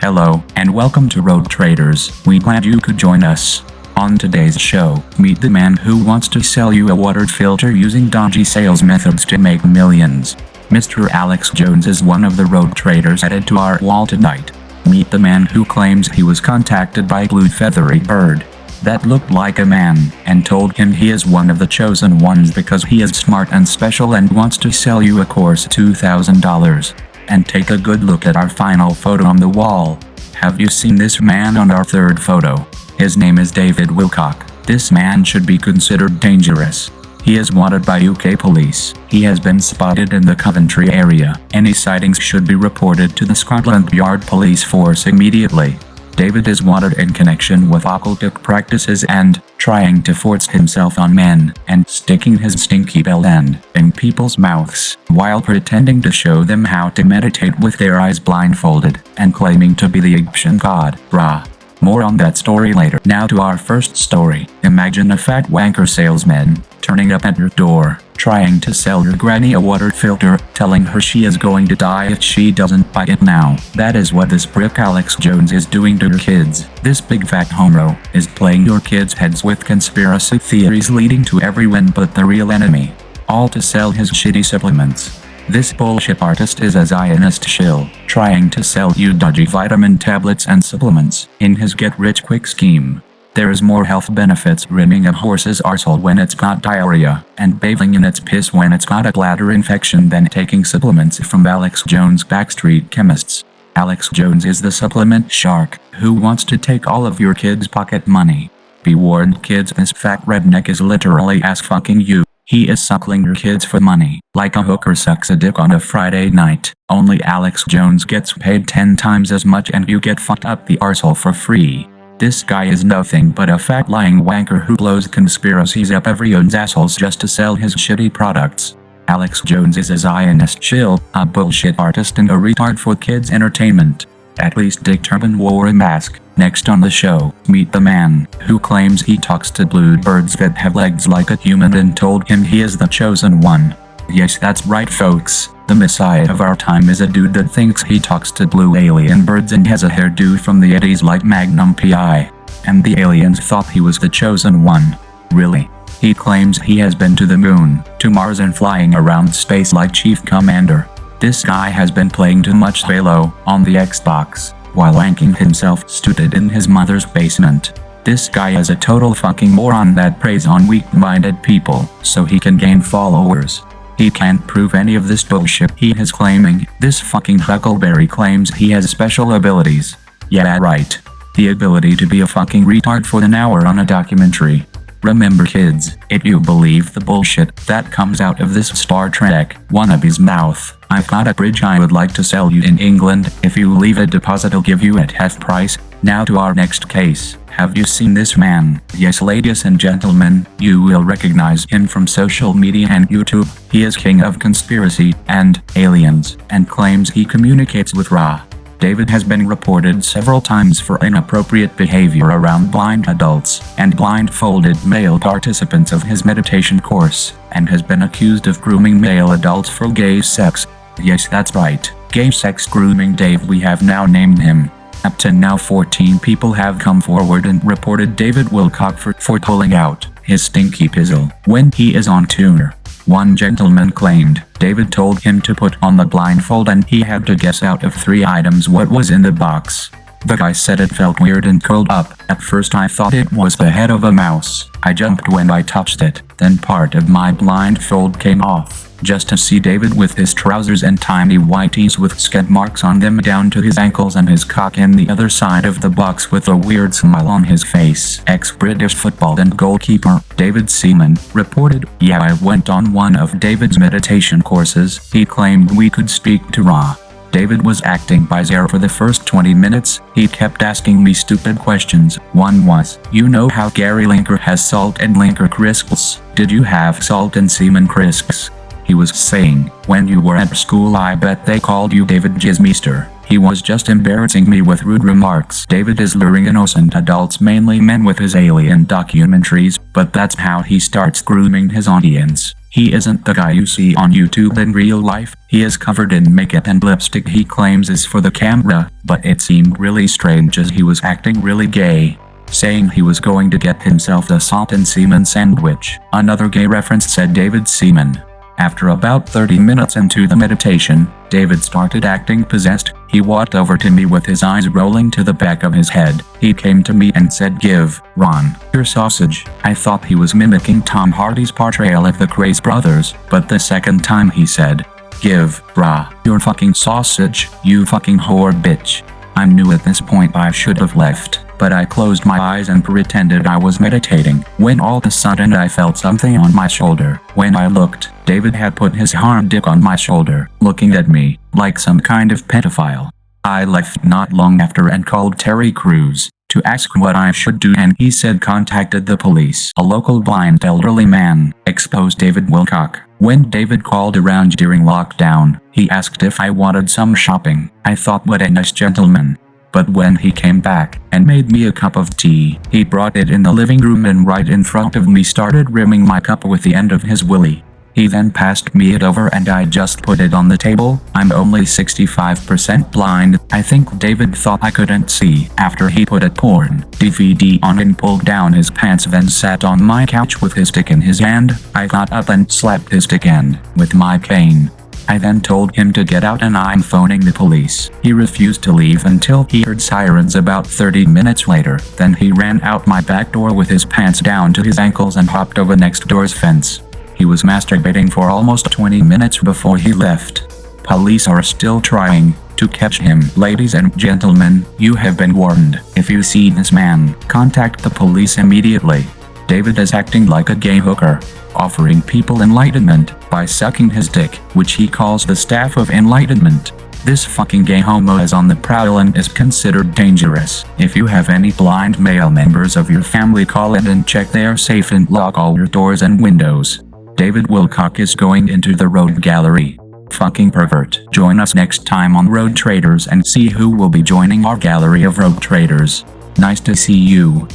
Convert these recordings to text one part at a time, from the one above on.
Hello, and welcome to Road Traders. We glad you could join us. On today's show, meet the man who wants to sell you a water filter using dodgy sales methods to make millions. Mr. Alex Jones is one of the road traders headed to our wall tonight. Meet the man who claims he was contacted by a blue feathery bird that looked like a man, and told him he is one of the chosen ones because he is smart and special and wants to sell you a course $2,000. And take a good look at our final photo on the wall. Have you seen this man on our third photo? His name is David Wilcock. This man should be considered dangerous. He is wanted by UK police. He has been spotted in the Coventry area. Any sightings should be reported to the Scotland Yard police force immediately. David is wanted in connection with occultic practices and trying to force himself on men, and sticking his stinky bell end in people's mouths while pretending to show them how to meditate with their eyes blindfolded, and claiming to be the Egyptian god Ra. More on that story later. Now to our first story. Imagine a fat wanker salesman turning up at your door, trying to sell your granny a water filter, telling her she is going to die if she doesn't buy it now. That is what this prick Alex Jones is doing to your kids. This big fat homo is playing your kids' heads with conspiracy theories leading to everyone but the real enemy. All to sell his shitty supplements. This bullshit artist is a Zionist shill, trying to sell you dodgy vitamin tablets and supplements in his get-rich-quick scheme. There is more health benefits rimming a horse's arsehole when it's got diarrhea, and bathing in its piss when it's got a bladder infection than taking supplements from Alex Jones' backstreet chemists. Alex Jones is the supplement shark, who wants to take all of your kids' pocket money. Be warned kids, this fat redneck is literally ass-fucking you. He is suckling your kids for money, like a hooker sucks a dick on a Friday night, only Alex Jones gets paid 10 times as much and you get fucked up the arsehole for free. This guy is nothing but a fat lying wanker who blows conspiracies up everyone's assholes just to sell his shitty products. Alex Jones is a Zionist shill, a bullshit artist and a retard for kids' entertainment. At least Dick Turban wore a mask. Next on the show, meet the man who claims he talks to blue birds that have legs like a human and told him he is the chosen one. Yes, that's right folks, the messiah of our time is a dude that thinks he talks to blue alien birds and has a hairdo from the 80s like Magnum P.I. And the aliens thought he was the chosen one. Really? He claims he has been to the moon, to Mars and flying around space like Chief Commander. This guy has been playing too much Halo on the Xbox, while wanking himself stupid in his mother's basement. This guy is a total fucking moron that preys on weak-minded people, so he can gain followers. He can't prove any of this bullshit he is claiming. This fucking huckleberry claims he has special abilities. Yeah right. The ability to be a fucking retard for an hour on a documentary. Remember kids, if you believe the bullshit that comes out of this Star Trek wannabe's mouth, I've got a bridge I would like to sell you in England. If you leave a deposit I'll give you at half price. Now to our next case. Have you seen this man? Yes ladies and gentlemen, you will recognize him from social media and YouTube. He is king of conspiracy and aliens, and claims he communicates with Ra. David has been reported several times for inappropriate behavior around blind adults and blindfolded male participants of his meditation course, and has been accused of grooming male adults for gay sex. Yes, that's right, gay sex grooming Dave, we have now named him. Up to now 14 people have come forward and reported David Wilcock for pulling out his stinky pizzle when he is on tour. One gentleman claimed David told him to put on the blindfold and he had to guess out of 3 items what was in the box. The guy said it felt weird and curled up. At first I thought it was the head of a mouse. I jumped when I touched it, then part of my blindfold came off, just to see David with his trousers and tiny whities with skid marks on them down to his ankles and his cock in the other side of the box with a weird smile on his face. Ex-British football and goalkeeper, David Seaman, reported, "Yeah, I went on one of David's meditation courses. He claimed we could speak to Ra. David was acting bizarre for the first 20 minutes. He kept asking me stupid questions. One was, you know how Gary Linker has salt and Linker crisps? Did you have salt and semen crisps? He was saying, when you were at school I bet they called you David Jizzmeister. He was just embarrassing me with rude remarks. David is luring innocent adults, mainly men, with his alien documentaries, but that's how he starts grooming his audience. He isn't the guy you see on YouTube in real life. He is covered in makeup and lipstick he claims is for the camera, but it seemed really strange as he was acting really gay, saying he was going to get himself a salt and semen sandwich. Another gay reference said David Seaman. After about 30 minutes into the meditation, David started acting possessed. He walked over to me with his eyes rolling to the back of his head. He came to me and said, "Give, Ron, your sausage." I thought he was mimicking Tom Hardy's portrayal of the Craze Brothers, but the second time he said, "Give, brah, your fucking sausage, you fucking whore bitch." I knew at this point I should have left, but I closed my eyes and pretended I was meditating, when all of a sudden I felt something on my shoulder. When I looked, David had put his hard dick on my shoulder, looking at me, like some kind of pedophile. I left not long after and called Terry Crews to ask what I should do, and he said contacted the police. A local blind elderly man exposed David Wilcock. When David called around during lockdown, he asked if I wanted some shopping. I thought what a nice gentleman. But when he came back and made me a cup of tea, he brought it in the living room and right in front of me started rimming my cup with the end of his willy. He then passed me it over and I just put it on the table. I'm only 65% blind. I think David thought I couldn't see. After he put a porn DVD on and pulled down his pants, then sat on my couch with his dick in his hand, I got up and slapped his dick end with my cane. I then told him to get out and I'm phoning the police. He refused to leave until he heard sirens about 30 minutes later. Then he ran out my back door with his pants down to his ankles and hopped over next door's fence. He was masturbating for almost 20 minutes before he left. Police are still trying to catch him. Ladies and gentlemen, you have been warned. If you see this man, contact the police immediately. David is acting like a gay hooker, offering people enlightenment by sucking his dick, which he calls the staff of enlightenment. This fucking gay homo is on the prowl and is considered dangerous. If you have any blind male members of your family, call in and check they are safe and lock all your doors and windows. David Wilcock is going into the road gallery. Fucking pervert. Join us next time on Road Traders and see who will be joining our gallery of road traders. Nice to see you.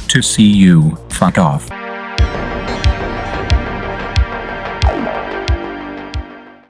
Fuck off.